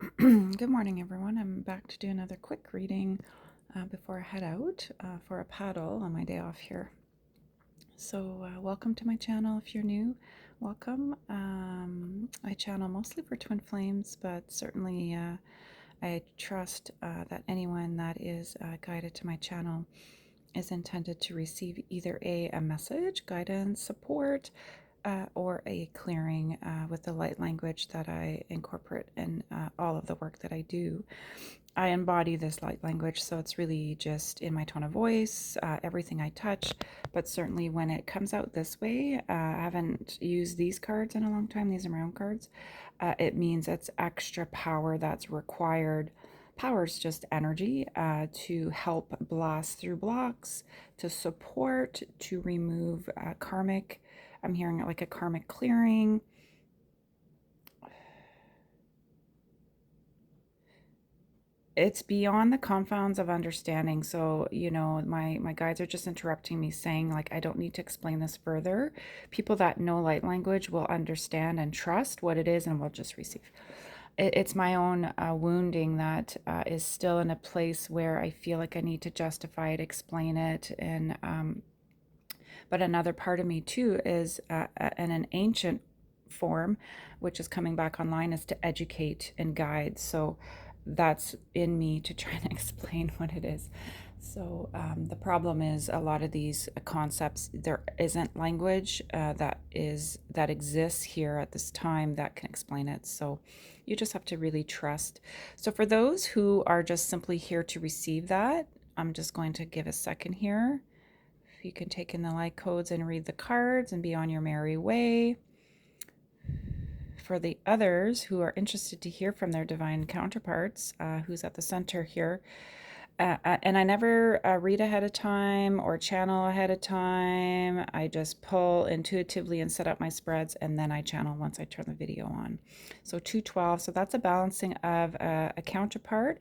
Good morning, everyone. I'm back to do another quick reading before I head out for a paddle on my day off here. So, welcome to my channel. If you're new, welcome. I channel mostly for twin flames, but certainly I trust that anyone that is guided to my channel is intended to receive either a message, guidance, support, or a clearing with the light language that I incorporate in all of the work that I do. I embody this light language, so it's really just in my tone of voice, everything I touch, but certainly when it comes out this way, I haven't used these cards in a long time. These are my own cards. It means it's extra power that's required. Power is just energy to help blast through blocks, to support, to remove karmic. I'm hearing it like a karmic clearing. It's beyond the confounds of understanding. So, my guides are just interrupting me saying, like, I don't need to explain this further. People that know light language will understand and trust what it is and will just receive. It's my own wounding that is still in a place where I feel like I need to justify it, explain it. But another part of me too is in an ancient form, which is coming back online, is to educate and guide. So that's in me to try and explain what it is. So the problem is a lot of these concepts, there isn't language that exists here at this time that can explain it. So you just have to really trust. So for those who are just simply here to receive that, I'm just going to give a second here. If you can take in the light codes and read the cards and be on your merry way. For the others who are interested to hear from their divine counterparts, who's at the center here, and I never read ahead of time or channel ahead of time. I just pull intuitively and set up my spreads, and then I channel once I turn the video on. So 212, so that's a balancing of a counterpart,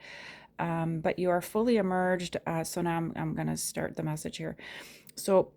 but you are fully emerged. So now I'm going to start the message here. So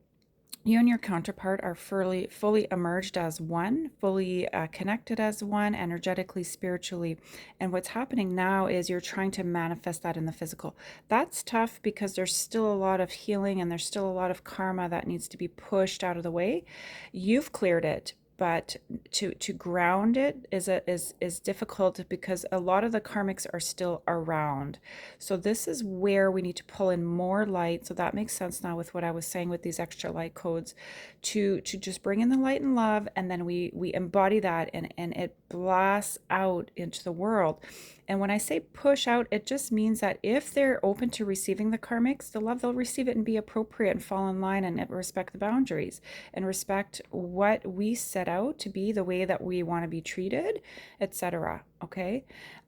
you and your counterpart are fully emerged as one, fully connected as one, energetically, spiritually. And what's happening now is you're trying to manifest that in the physical. That's tough because there's still a lot of healing and there's still a lot of karma that needs to be pushed out of the way. You've cleared it, but to ground it is difficult because a lot of the karmics are still around. So this is where we need to pull in more light. So that makes sense now with what I was saying with these extra light codes, to just bring in the light and love, and then we embody that, and it blasts out into the world. And when I say push out, it just means that if they're open to receiving the karmics, the love, they'll receive it and be appropriate and fall in line and respect the boundaries and respect what we set out to be, the way that we want to be treated, etc. Okay?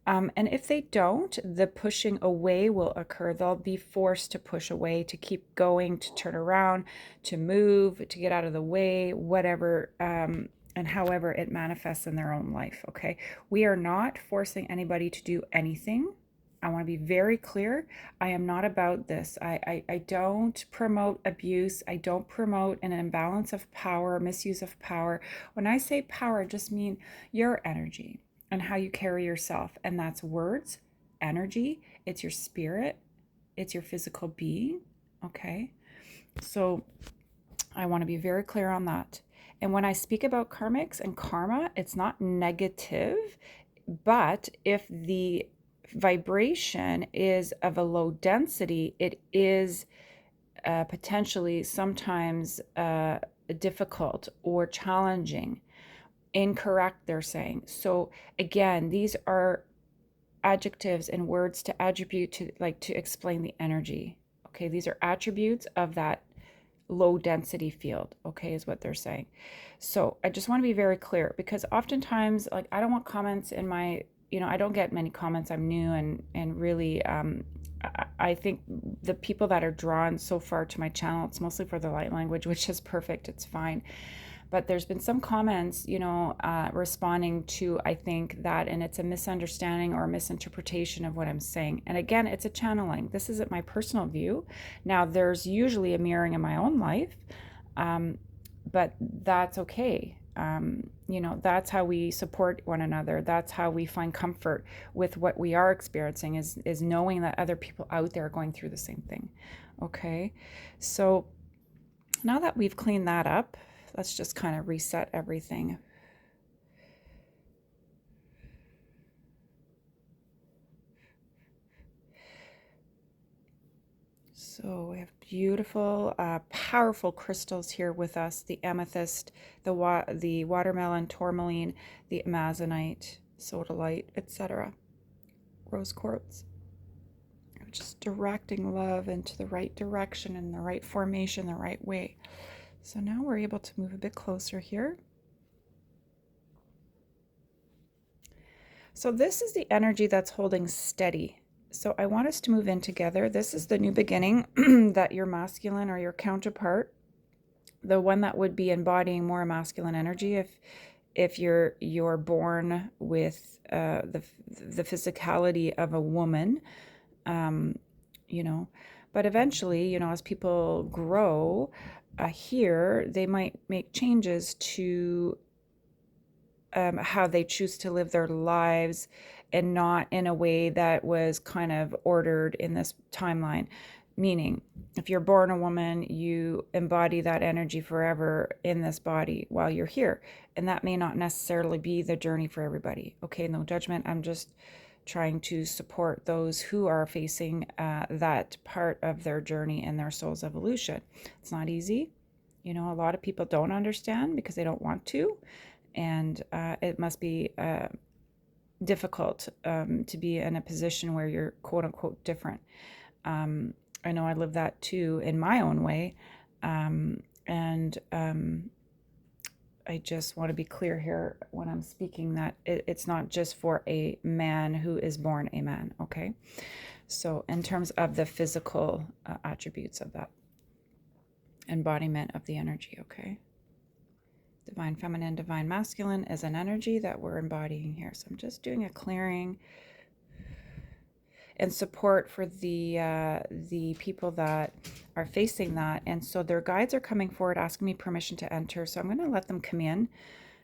And if they don't, the pushing away will occur. They'll be forced to push away, to keep going, to turn around, to move, to get out of the way, whatever. And however it manifests in their own life, okay? We are not forcing anybody to do anything. I want to be very clear. I am not about this. I don't promote abuse. I don't promote an imbalance of power, misuse of power. When I say power, I just mean your energy and how you carry yourself. And that's words, energy, it's your spirit, it's your physical being, okay? So I want to be very clear on that. And when I speak about karmics and karma, it's not negative, but if the vibration is of a low density, it is potentially sometimes difficult or challenging. Incorrect, they're saying. So again, these are adjectives and words to attribute to, like, to explain the energy. Okay, these are attributes of that low density field, okay, is what they're saying. So I just want to be very clear, because oftentimes, like, I don't want comments in my, I don't get many comments. I'm new, and really I think the people that are drawn so far to my channel, it's mostly for the light language, which is perfect, it's fine. But there's been some comments, responding to, I think, that, and it's a misunderstanding or a misinterpretation of what I'm saying. And again, it's a channeling. This isn't my personal view. Now, there's usually a mirroring in my own life, but that's okay. That's how we support one another. That's how we find comfort with what we are experiencing, is knowing that other people out there are going through the same thing. Okay, so now that we've cleaned that up, let's just kind of reset everything. So we have beautiful, powerful crystals here with us: the amethyst, the watermelon tourmaline, the amazonite, sodalite, etc. Rose quartz. Just directing love into the right direction, in the right formation, the right way. So now we're able to move a bit closer here. So this is the energy that's holding steady. So I want us to move in together. This is the new beginning that your masculine or your counterpart, the one that would be embodying more masculine energy, if you're born with the physicality of a woman, but eventually, as people grow here, they might make changes to how they choose to live their lives, and not in a way that was kind of ordered in this timeline. Meaning, if you're born a woman, you embody that energy forever in this body while you're here. And that may not necessarily be the journey for everybody. Okay, no judgment. I'm just trying to support those who are facing that part of their journey and their soul's evolution. It's not easy. A lot of people don't understand because they don't want to. And it must be difficult to be in a position where you're quote unquote different. I know I live that too in my own way. And I just want to be clear here when I'm speaking that it's not just for a man who is born a man, okay? So in terms of the physical attributes of that embodiment of the energy, okay? Divine feminine, divine masculine is an energy that we're embodying here. So I'm just doing a clearing and support for the people that are facing that. And so their guides are coming forward, asking me permission to enter. So I'm going to let them come in,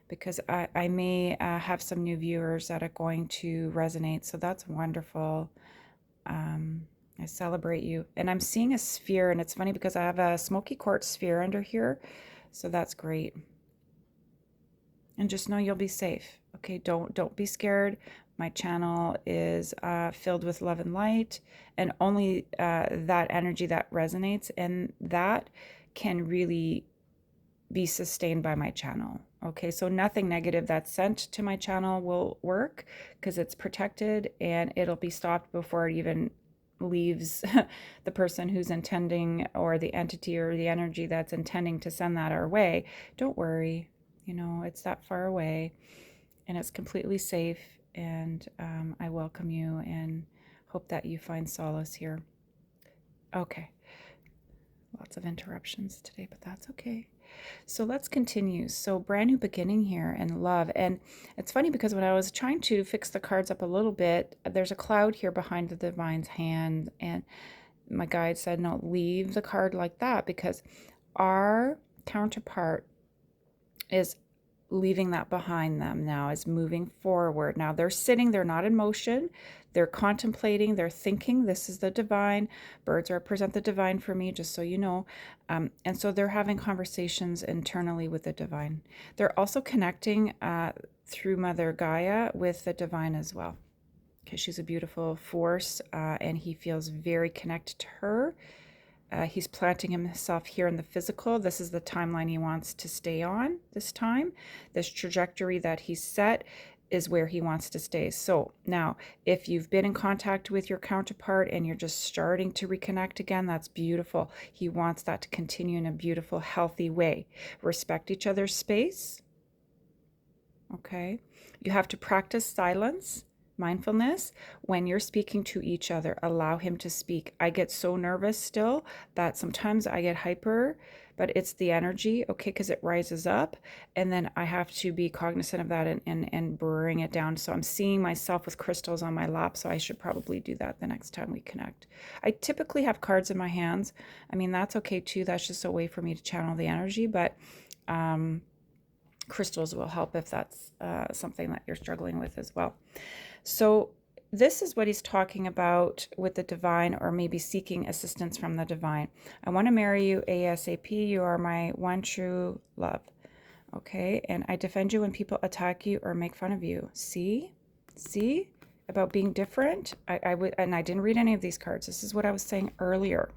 because I may have some new viewers that are going to resonate. So that's wonderful. I celebrate you. And I'm seeing a sphere, and it's funny because I have a smoky quartz sphere under here. So that's great. And just know you'll be safe. Okay, don't be scared. My channel is filled with love and light, and only that energy that resonates, and that can really be sustained by my channel. Okay, so nothing negative that's sent to my channel will work, because it's protected, and it'll be stopped before it even leaves the person who's intending, or the entity or the energy that's intending to send that our way. Don't worry. It's that far away, and it's completely safe, and I welcome you and hope that you find solace here. Okay, lots of interruptions today, but that's okay. So let's continue. So brand new beginning here, and love. And it's funny because when I was trying to fix the cards up a little bit, there's a cloud here behind the divine's hand, and my guide said, no, leave the card like that, because our counterpart is leaving that behind them now, is moving forward. Now they're sitting, they're not in motion, they're contemplating, they're thinking. This is the divine. Birds represent the divine for me, just so you know. And so they're having conversations internally with the divine. They're also connecting through Mother Gaia with the divine as well, because she's a beautiful force, and he feels very connected to her. He's planting himself here in the physical. This is the timeline he wants to stay on this time. This trajectory that he's set is where he wants to stay. So now, if you've been in contact with your counterpart and you're just starting to reconnect again, that's beautiful. He wants that to continue in a beautiful, healthy way. Respect each other's space. Okay. You have to practice silence, mindfulness, when you're speaking to each other. Allow him to speak. I get so nervous still that sometimes I get hyper, but it's the energy, okay, because it rises up, and then I have to be cognizant of that and bring it down. So I'm seeing myself with crystals on my lap, so I should probably do that the next time we connect. I typically have cards in my hands. I mean, that's okay too. That's just a way for me to channel the energy, but Crystals will help if that's something that you're struggling with as well. So this is what he's talking about with the divine, or maybe seeking assistance from the divine. I want to marry you ASAP. You are my one true love. Okay, and I defend you when people attack you or make fun of you. See? About being different. I would, and I didn't read any of these cards. This is what I was saying earlier.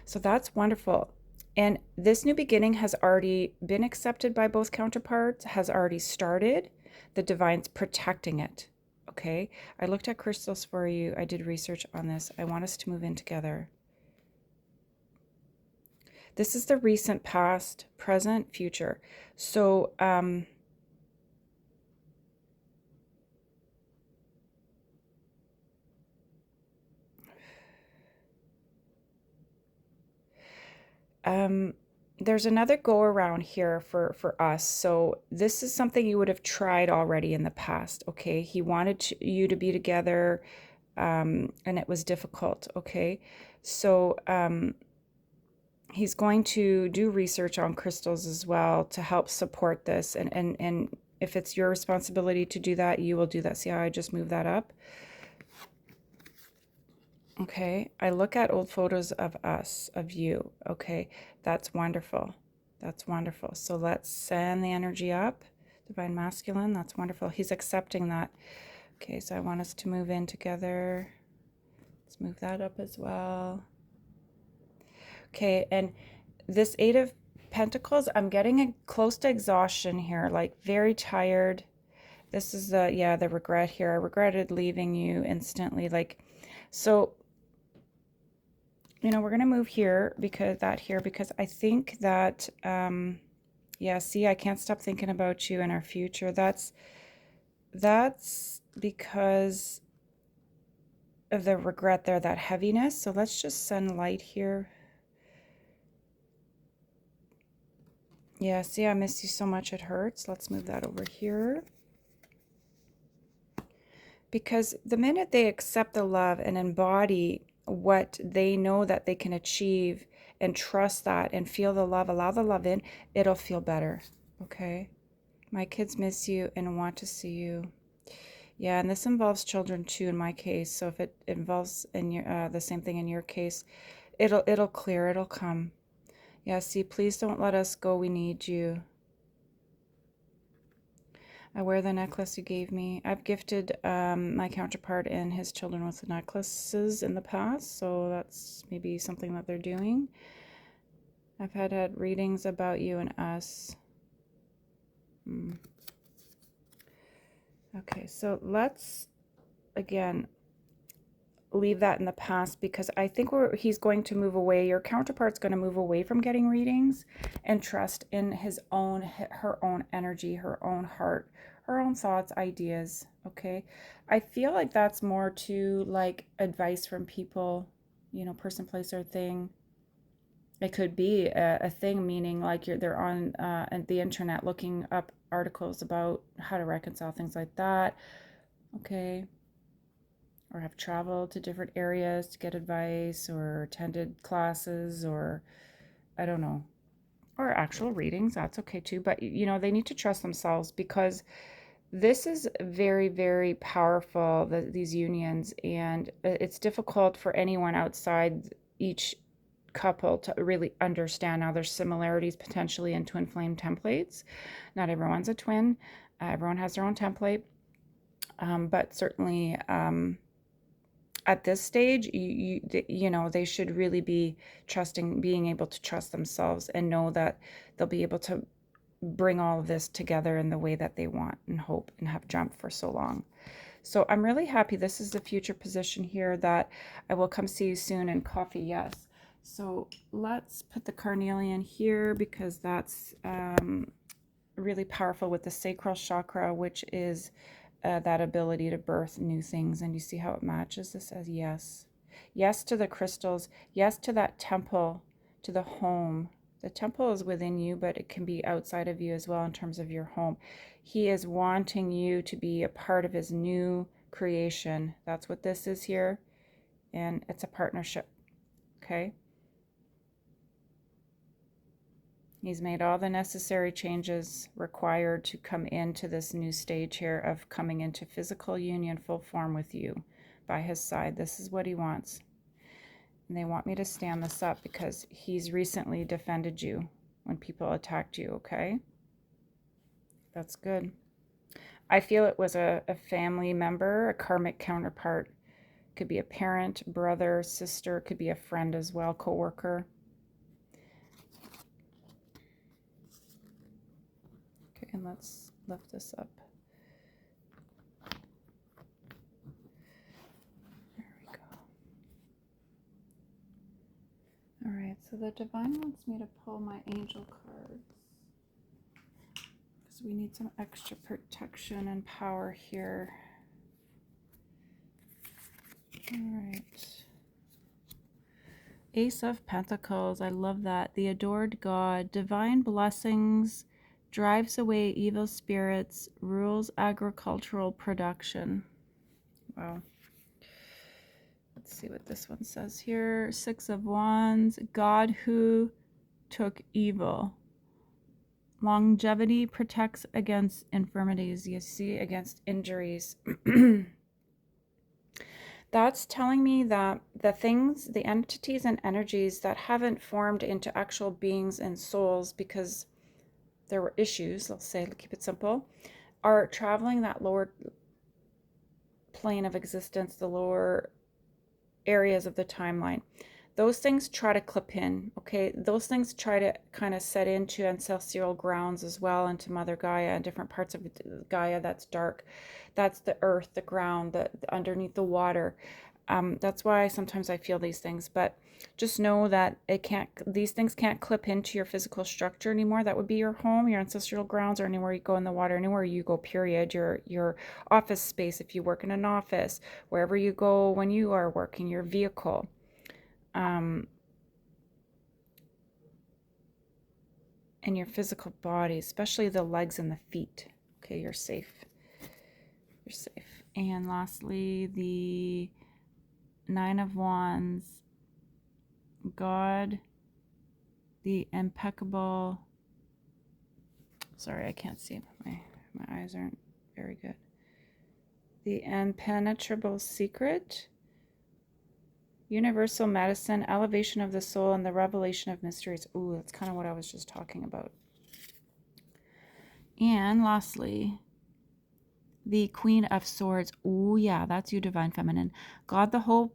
So that's wonderful. And this new beginning has already been accepted by both counterparts, has already started. The divine's protecting it. Okay, I looked at crystals for you. I did research on this. I want us to move in together. This is the recent, past, present, future. So, there's another go around here for us. So this is something you would have tried already in the past. Okay, he wanted you to be together, and it was difficult. Okay, so he's going to do research on crystals as well to help support this, and if it's your responsibility to do that, you will do that. See how I just moved that up? Okay, I look at old photos of us, of you. Okay, that's wonderful. That's wonderful. So let's send the energy up. Divine Masculine, that's wonderful. He's accepting that. Okay, so I want us to move in together. Let's move that up as well. Okay, and this Eight of Pentacles, I'm getting close to exhaustion here, like very tired. This is the regret here. I regretted leaving you instantly. Like, so we're going to move here because I think that, yeah, see, I can't stop thinking about you and our future. That's because of the regret there, that heaviness. So let's just send light here. Yeah, see, I miss you so much, it hurts. Let's move that over here. Because the minute they accept the love and embody what they know that they can achieve and trust that and feel the love, allow the love in, it'll feel better. Okay? My kids miss you and want to see you. Yeah, and this involves children too in my case. So if it involves in your the same thing in your case, it'll clear, it'll come. Yeah, see, please don't let us go. We need you. I wear the necklace you gave me. I've gifted my counterpart and his children with the necklaces in the past, so that's maybe something that they're doing. I've had readings about you and us. Okay, so let's, again, leave that in the past, because I think he's going to move away. Your counterpart's going to move away from getting readings and trust in her own energy, her own heart, her own thoughts, ideas. Okay, I feel like that's more to like advice from people, person, place, or thing. It could be a thing, meaning like they're on the internet looking up articles about how to reconcile, things like that. Okay, or have traveled to different areas to get advice, or attended classes, or I don't know, or actual readings. That's okay too. But they need to trust themselves, because this is very, very powerful, these unions, and it's difficult for anyone outside each couple to really understand. Now, there's similarities potentially in twin flame templates. Not everyone's a twin. Everyone has their own template. But certainly, at this stage, they should really be being able to trust themselves and know that they'll be able to bring all of this together in the way that they want and hope and have dreamt for so long. So I'm really happy. This is the future position here, that I will come see you soon, and coffee, yes. So let's put the carnelian here, because that's really powerful with the sacral chakra, which is that ability to birth new things. And you see how it matches? This says yes. Yes to the crystals. Yes to that temple, to the home. The temple is within you, but it can be outside of you as well in terms of your home. He is wanting you to be a part of his new creation. That's what this is here. And it's a partnership. Okay? He's made all the necessary changes required to come into this new stage here of coming into physical union, full form with you by his side. This is what he wants. And they want me to stand this up because he's recently defended you when people attacked you, okay? That's good. I feel it was a family member, a karmic counterpart. Could be a parent, brother, sister, could be a friend as well, coworker. Okay, and let's lift this up. There we go. All right, so the divine wants me to pull my angel cards because we need some extra protection and power here. All right. Ace of Pentacles, I love that. The adored God, divine blessings, drives away evil spirits, rules agricultural production. Wow. Let's see what this one says here. Six of Wands, God who took evil. Longevity protects against infirmities. You see, against injuries. That's telling me that the things, the entities and energies that haven't formed into actual beings and souls because there were issues, let's say, keep it simple, are traveling that lower plane of existence, the lower areas of the timeline. Those things try to clip in, okay? Those things try to kind of set into ancestral grounds as well, into Mother Gaia and different parts of Gaia that's dark. That's the earth, the ground, the underneath the water. That's why sometimes I feel these things, but just know that these things can't clip into your physical structure anymore. That would be your home, your ancestral grounds, or anywhere you go in the water, anywhere you go, period. Your office space, if you work in an office, wherever you go when you are working, your vehicle. And your physical body, especially the legs and the feet. Okay, you're safe. You're safe. And lastly, the Nine of Wands, God, the impeccable. Sorry, I can't see. My eyes aren't very good. The impenetrable secret, universal medicine, elevation of the soul, and the revelation of mysteries. Ooh, that's kind of what I was just talking about. And lastly, the Queen of Swords. Ooh, yeah, that's you, Divine Feminine. God, the hope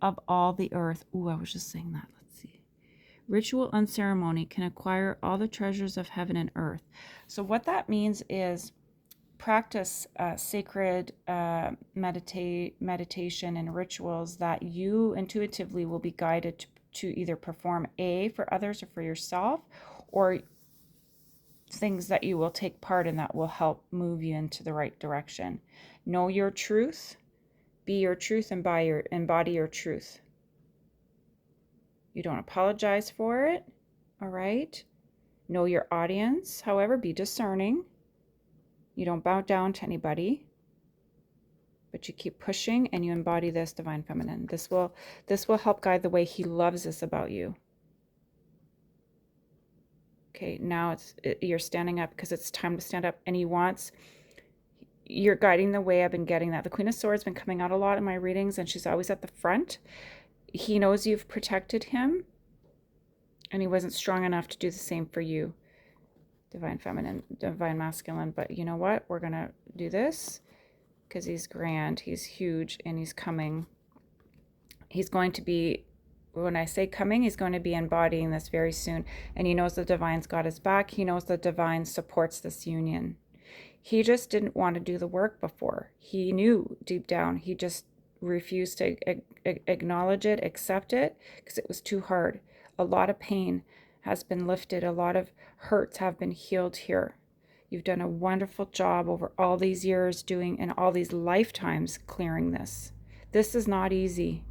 of all the earth. Ooh, I was just saying that. Let's see. Ritual and ceremony can acquire all the treasures of heaven and earth. So what that means is practice sacred meditation and rituals that you intuitively will be guided to either perform for others or for yourself, or things that you will take part in that will help move you into the right direction. Know your truth, be your truth, and embody your truth. You don't apologize for it, all right? Know your audience, however, be discerning. You don't bow down to anybody, but you keep pushing and you embody this, Divine Feminine. This will help guide the way he loves this about you. Okay, now you're standing up because it's time to stand up, and you're guiding the way. I've been getting that. The Queen of Swords has been coming out a lot in my readings, and she's always at the front. He knows you've protected him, and he wasn't strong enough to do the same for you, Divine Feminine, Divine Masculine. But you know what? We're going to do this because he's grand, he's huge, and he's coming. He's going to be, when I say coming, he's going to be embodying this very soon. And he knows the Divine's got his back. He knows the Divine supports this union. He just didn't want to do the work before. He knew deep down. He just refused to acknowledge it, accept it, because it was too hard. A lot of pain has been lifted. A lot of hurts have been healed here. You've done a wonderful job over all these years doing, and all these lifetimes clearing this. This is not easy.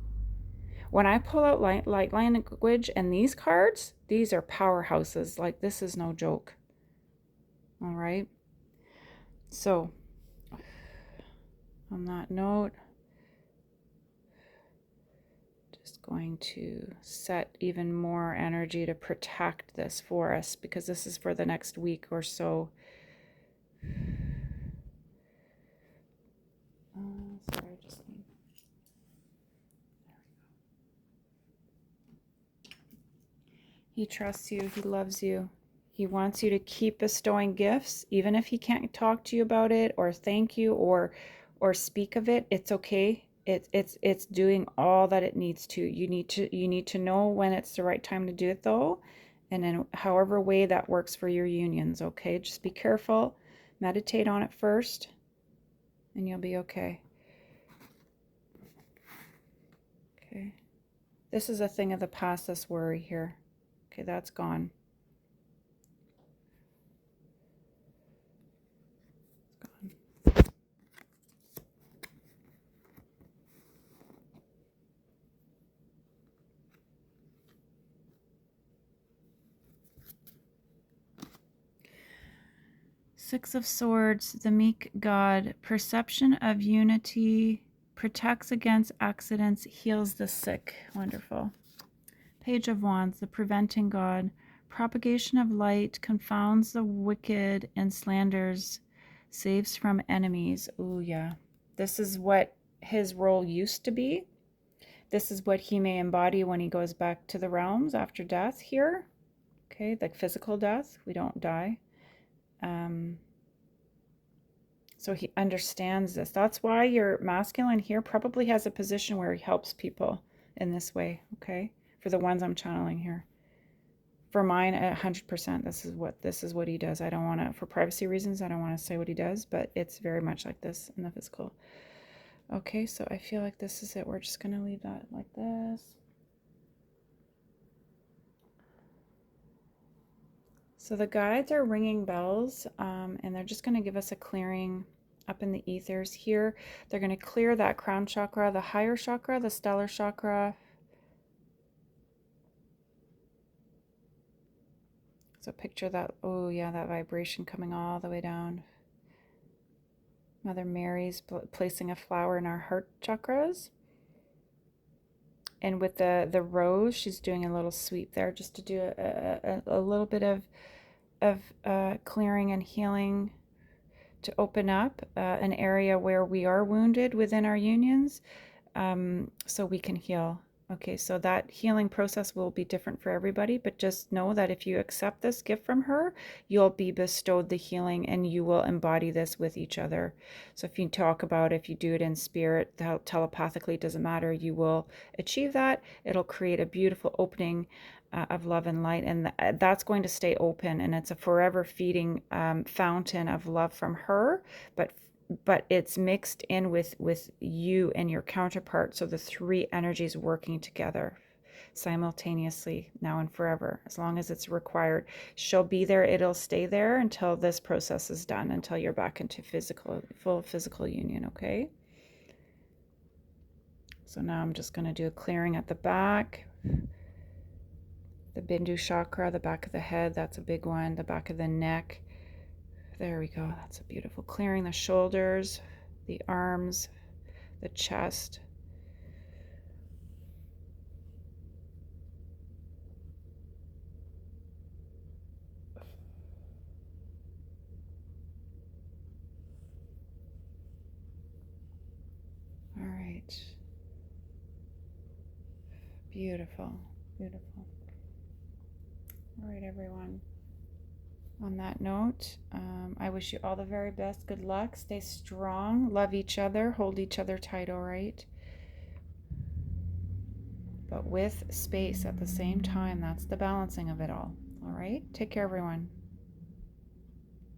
When I pull out light language and these cards, these are powerhouses. Like, this is no joke. All right. So, on that note, just going to set even more energy to protect this for us, because this is for the next week or so. Sorry, just need... He trusts you. He loves you. He wants you to keep bestowing gifts, even if he can't talk to you about it or thank you or speak of it. It's okay. It's doing all that it needs to. You need to know when it's the right time to do it, though, and in however way that works for your unions. Okay, just be careful. Meditate on it first, and you'll be okay. Okay. This is a thing of the past. This worry here. Okay, that's gone. 6 of Swords, the meek God, perception of unity, protects against accidents, heals the sick. Wonderful. Page of Wands, the preventing God, propagation of light, confounds the wicked and slanders, saves from enemies. Ooh, yeah. This is what his role used to be. This is what he may embody when he goes back to the realms after death here. Okay, like physical death. We don't die. So he understands this. That's why your masculine here probably has a position where he helps people in this way, okay? For the ones I'm channeling here. For mine, 100%, this is what he does. I don't want to, for privacy reasons, I don't want to say what he does, but it's very much like this in the physical. Okay, so I feel like this is it. We're just going to leave that like this. So the guides are ringing bells, and they're just going to give us a clearing up in the ethers here. They're going to clear that crown chakra, the higher chakra, the stellar chakra. So picture that, oh yeah, that vibration coming all the way down. Mother Mary's placing a flower in our heart chakras. And with the rose, she's doing a little sweep there just to do a little bit of clearing and healing, to open up an area where we are wounded within our unions, so we can heal. Okay, so that healing process will be different for everybody, but just know that if you accept this gift from her, you'll be bestowed the healing and you will embody this with each other. So if you talk about, if you do it in spirit, telepathically, doesn't matter, you will achieve that. It'll create a beautiful opening of love and light, and that's going to stay open, and it's a forever feeding fountain of love from her, but it's mixed in with you and your counterpart, so the three energies working together simultaneously now and forever, as long as it's required. She'll be there, it'll stay there until this process is done, until you're back into full physical union. Okay, so now I'm just going to do a clearing at the back. The Bindu chakra, the back of the head, that's a big one. The back of the neck. There we go. That's a beautiful clearing. The shoulders, the arms, the chest. All right. Beautiful. Beautiful. All right, everyone. On that note, I wish you all the very best. Good luck. Stay strong. Love each other. Hold each other tight, all right? But with space at the same time. That's the balancing of it all. All right? Take care, everyone.